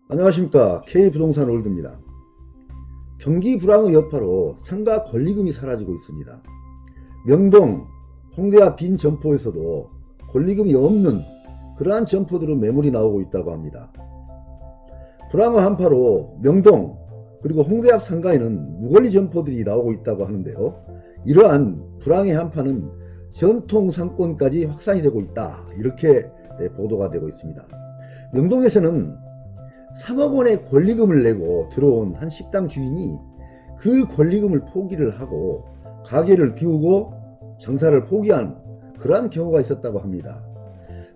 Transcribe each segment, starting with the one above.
안녕하십니까. K부동산 월드입니다. 경기 불황의 여파로 상가 권리금이 사라지고 있습니다. 명동, 홍대 앞 빈 점포에서도 권리금이 없는 그러한 점포들은 매물이 나오고 있다고 합니다. 불황의 한파로 명동 그리고 홍대 앞 상가에는 무권리 점포들이 나오고 있다고 하는데요. 이러한 불황의 한파는 전통 상권까지 확산이 되고 있다, 이렇게 보도가 되고 있습니다. 명동에서는 3억 원의 권리금을 내고 들어온 한 식당 주인이 그 권리금을 포기를 하고 가게를 비우고 장사를 포기한 그러한 경우가 있었다고 합니다.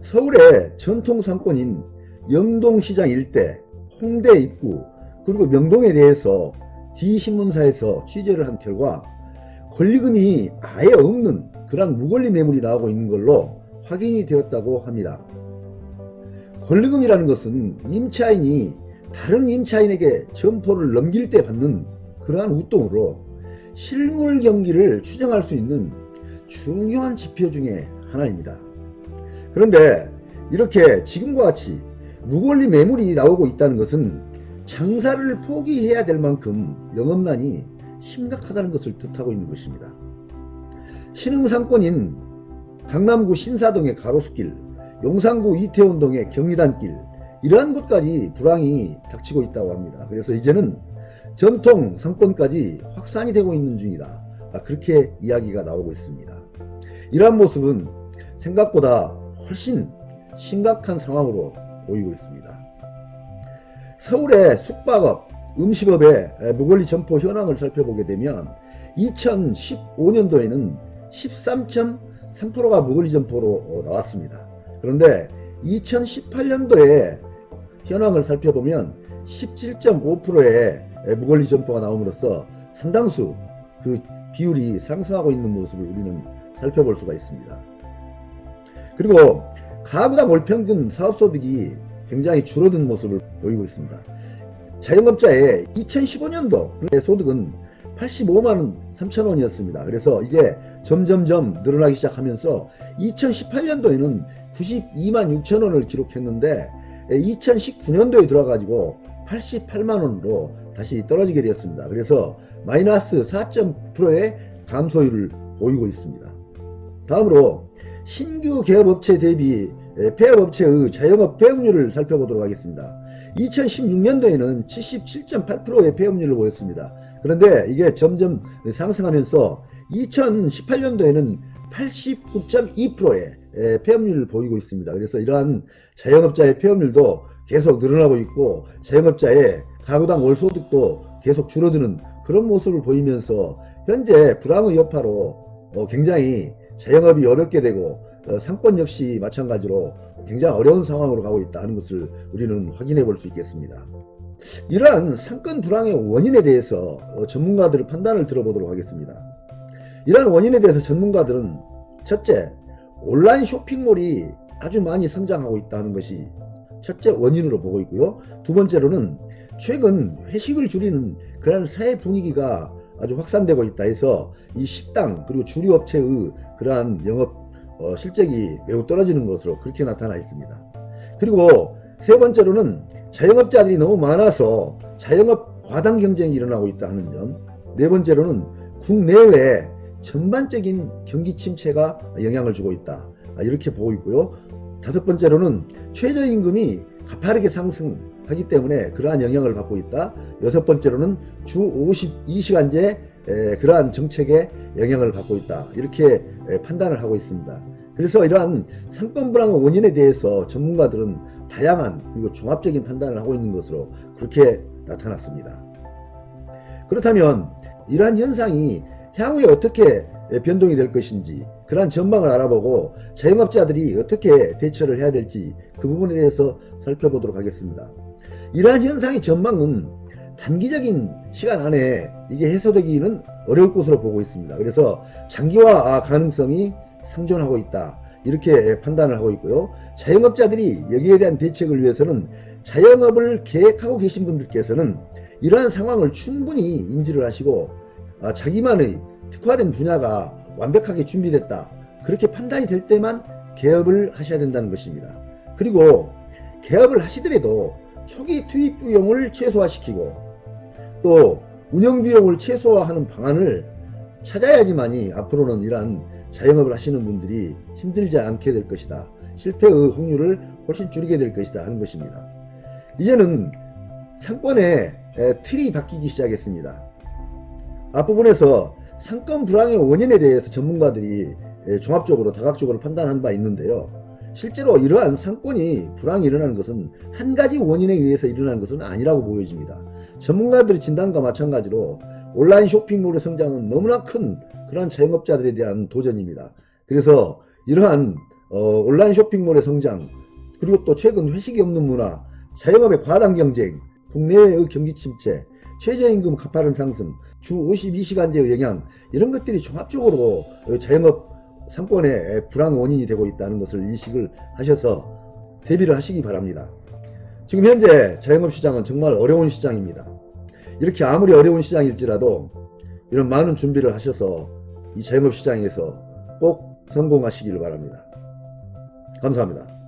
서울의 전통 상권인 영동시장 일대, 홍대 입구, 그리고 명동에 대해서 D신문사에서 취재를 한 결과 권리금이 아예 없는 그러한 무권리 매물이 나오고 있는 걸로 확인이 되었다고 합니다. 권리금이라는 것은 임차인이 다른 임차인에게 점포를 넘길 때 받는 그러한 웃돈으로 실물 경기를 추정할 수 있는 중요한 지표 중에 하나입니다. 그런데 이렇게 지금과 같이 무권리 매물이 나오고 있다는 것은 장사를 포기해야 될 만큼 영업난이 심각하다는 것을 뜻하고 있는 것입니다. 신흥상권인 강남구 신사동의 가로수길, 용산구 이태원동의 경리단길, 이러한 곳까지 불황이 닥치고 있다고 합니다. 그래서 이제는 전통 상권까지 확산이 되고 있는 중이다, 그렇게 이야기가 나오고 있습니다. 이러한 모습은 생각보다 훨씬 심각한 상황으로 보이고 있습니다. 서울의 숙박업, 음식업의 무권리 점포 현황을 살펴보게 되면 2015년도에는 13.3%가 무권리 점포로 나왔습니다. 그런데 2018년도에 현황을 살펴보면 17.5%의 무권리 점포가 나옴으로써 상당수 그 비율이 상승하고 있는 모습을 우리는 살펴볼 수가 있습니다. 그리고 가구당 월평균 사업소득이 굉장히 줄어든 모습을 보이고 있습니다. 자영업자의 2015년도 소득은 85만 3천 원이었습니다. 그래서 이게 점점점 늘어나기 시작하면서 2018년도에는 92만 6천 원을 기록했는데 2019년도에 들어가지고 88만 원으로 다시 떨어지게 되었습니다. 그래서 마이너스 4.9%의 감소율을 보이고 있습니다. 다음으로 신규 개업업체 대비 폐업업체의 자영업 폐업률을 살펴보도록 하겠습니다. 2016년도에는 77.8%의 폐업률을 보였습니다. 그런데 이게 점점 상승하면서 2018년도에는 89.2%의 폐업률을 보이고 있습니다. 그래서 이러한 자영업자의 폐업률도 계속 늘어나고 있고 자영업자의 가구당 월소득도 계속 줄어드는 그런 모습을 보이면서 현재 불황의 여파로 굉장히 자영업이 어렵게 되고 상권 역시 마찬가지로 굉장히 어려운 상황으로 가고 있다는 것을 우리는 확인해 볼 수 있겠습니다. 이러한 상권 불황의 원인에 대해서 전문가들의 판단을 들어보도록 하겠습니다. 이러한 원인에 대해서 전문가들은 첫째, 온라인 쇼핑몰이 아주 많이 성장하고 있다는 것이 첫째 원인으로 보고 있고요. 두 번째로는 최근 회식을 줄이는 그런 사회 분위기가 아주 확산되고 있다 해서 이 식당 그리고 주류업체의 그러한 영업 실적이 매우 떨어지는 것으로 그렇게 나타나 있습니다. 그리고 세 번째로는 자영업자들이 너무 많아서 자영업 과당 경쟁이 일어나고 있다 하는 점, 네 번째로는 국내외 전반적인 경기 침체가 영향을 주고 있다, 이렇게 보고 있고요. 다섯 번째로는 최저임금이 가파르게 상승하기 때문에 그러한 영향을 받고 있다. 여섯 번째로는 주 52시간제 그러한 정책에 영향을 받고 있다, 이렇게 판단을 하고 있습니다. 그래서 이러한 상권 불황의 원인에 대해서 전문가들은 다양한 그리고 종합적인 판단을 하고 있는 것으로 그렇게 나타났습니다. 그렇다면 이러한 현상이 향후에 어떻게 변동이 될 것인지 그러한 전망을 알아보고 자영업자들이 어떻게 대처를 해야 될지 그 부분에 대해서 살펴보도록 하겠습니다. 이러한 현상의 전망은 단기적인 시간 안에 이게 해소되기는 어려울 것으로 보고 있습니다. 그래서 장기화 가능성이 상존하고 있다, 이렇게 판단을 하고 있고요. 자영업자들이 여기에 대한 대책을 위해서는 자영업을 계획하고 계신 분들께서는 이러한 상황을 충분히 인지를 하시고 자기만의 특화된 분야가 완벽하게 준비됐다, 그렇게 판단이 될 때만 개업을 하셔야 된다는 것입니다. 그리고 개업을 하시더라도 초기 투입 비용을 최소화시키고 또 운영 비용을 최소화하는 방안을 찾아야지만이 앞으로는 이러한 자영업을 하시는 분들이 힘들지 않게 될 것이다. 실패의 확률을 훨씬 줄이게 될 것이다 하는 것입니다. 이제는 상권의 틀이 바뀌기 시작했습니다. 앞부분에서 상권 불황의 원인에 대해서 전문가들이 종합적으로 다각적으로 판단한 바 있는데요. 실제로 이러한 상권이 불황이 일어나는 것은 한 가지 원인에 의해서 일어나는 것은 아니라고 보여집니다. 전문가들의 진단과 마찬가지로 온라인 쇼핑몰의 성장은 너무나 큰 그러한 자영업자들에 대한 도전입니다. 그래서 이러한 온라인 쇼핑몰의 성장, 그리고 또 최근 회식이 없는 문화, 자영업의 과당 경쟁, 국내의 경기 침체, 최저임금 가파른 상승, 주 52시간제의 영향, 이런 것들이 종합적으로 자영업 상권의 불황 원인이 되고 있다는 것을 인식을 하셔서 대비를 하시기 바랍니다. 지금 현재 자영업 시장은 정말 어려운 시장입니다. 이렇게 아무리 어려운 시장일지라도 이런 많은 준비를 하셔서 이 자영업 시장에서 꼭 성공하시길 바랍니다. 감사합니다.